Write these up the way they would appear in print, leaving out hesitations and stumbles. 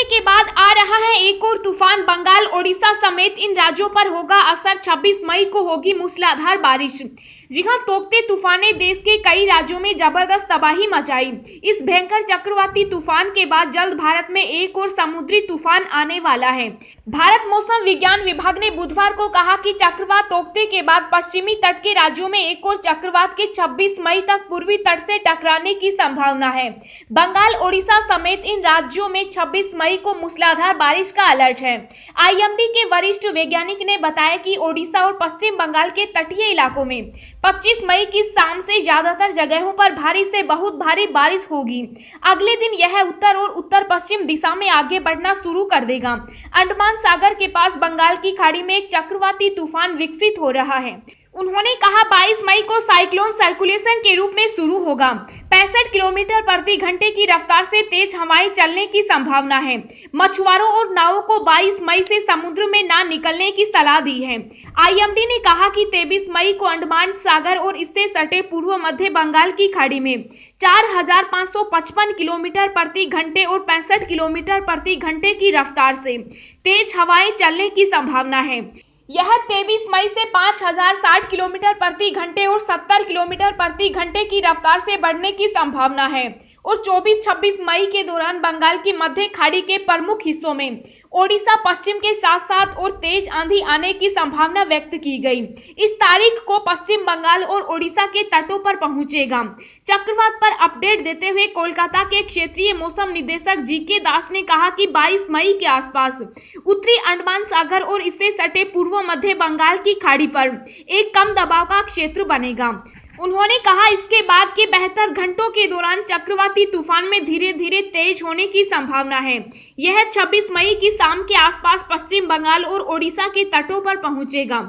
के बाद आ रहा है एक और तूफान। बंगाल, ओडिशा समेत इन राज्यों पर होगा असर। 26 मई को होगी मूसलाधार बारिश। जी हां, तोकते तूफान ने देश के कई राज्यों में जबरदस्त तबाही मचाई। इस भयंकर चक्रवाती तूफान के बाद जल्द भारत में एक और समुद्री तूफान आने वाला है। भारत मौसम विज्ञान विभाग ने बुधवार को कहा कि चक्रवात तोकते के बाद पश्चिमी तट के राज्यों में एक और चक्रवात के 26 मई तक पूर्वी तट से टकराने की संभावना है। बंगाल, ओडिशा समेत इन राज्यों में 26 मई को मूसलाधार बारिश का अलर्ट है। आईएमडी के वरिष्ठ वैज्ञानिक ने बताया कि ओडिशा और पश्चिम बंगाल के तटीय इलाकों में 25 मई की शाम से ज्यादातर जगहों पर भारी से बहुत भारी बारिश होगी। अगले दिन यह उत्तर और उत्तर पश्चिम दिशा में आगे बढ़ना शुरू कर देगा। अंडमान सागर के पास बंगाल की खाड़ी में एक चक्रवाती तूफान विकसित हो रहा है। उन्होंने कहा 22 मई को साइक्लोन सर्कुलेशन के रूप में शुरू होगा। 65 किलोमीटर प्रति घंटे की रफ्तार से तेज हवाएं चलने की संभावना है। मछुआरों और नावों को 22 मई से समुद्र में ना निकलने की सलाह दी है। आईएमडी ने कहा कि 23 मई को अंडमान सागर और इससे सटे पूर्व मध्य बंगाल की खाड़ी में 4555 किलोमीटर प्रति घंटे और 65 किलोमीटर प्रति घंटे की रफ्तार से तेज हवाएं चलने की संभावना है। यह 23 मई से 5060 किलोमीटर प्रति घंटे और 70 किलोमीटर प्रति घंटे की रफ्तार से बढ़ने की संभावना है और 24-26 मई के दौरान बंगाल की मध्य खाड़ी के प्रमुख हिस्सों में ओडिशा पश्चिम के साथ साथ और तेज आंधी आने की संभावना व्यक्त की गई। इस तारीख को पश्चिम बंगाल और ओडिशा के तटों पर पहुंचेगा। चक्रवात पर अपडेट देते हुए कोलकाता के क्षेत्रीय मौसम निदेशक जीके दास ने कहा कि 22 मई के आसपास उत्तरी अंडमान सागर और इससे सटे पूर्व मध्य बंगाल की खाड़ी पर एक कम दबाव का क्षेत्र बनेगा। उन्होंने कहा इसके बाद के 72 घंटों के दौरान चक्रवाती तूफान में धीरे धीरे तेज होने की संभावना है। यह 26 मई की शाम के आसपास पश्चिम बंगाल और ओडिशा के तटों पर पहुंचेगा।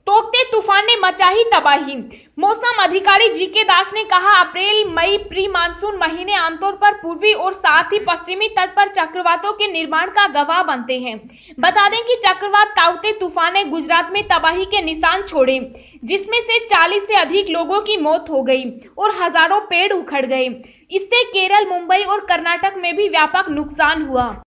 तोकते तूफान ने मचाई तबाही। मौसम अधिकारी जीके दास ने कहा अप्रैल मई प्री मानसून महीने आमतौर पर पूर्वी और साथ ही पश्चिमी तट पर चक्रवातों के निर्माण का गवाह बनते हैं। बता दें कि चक्रवात ताउते तूफान ने गुजरात में तबाही के निशान छोड़े, जिसमें से 40 से अधिक लोगों की मौत हो गई और हजारों पेड़ उखड़ गए। इससे केरल, मुंबई और कर्नाटक में भी व्यापक नुकसान हुआ।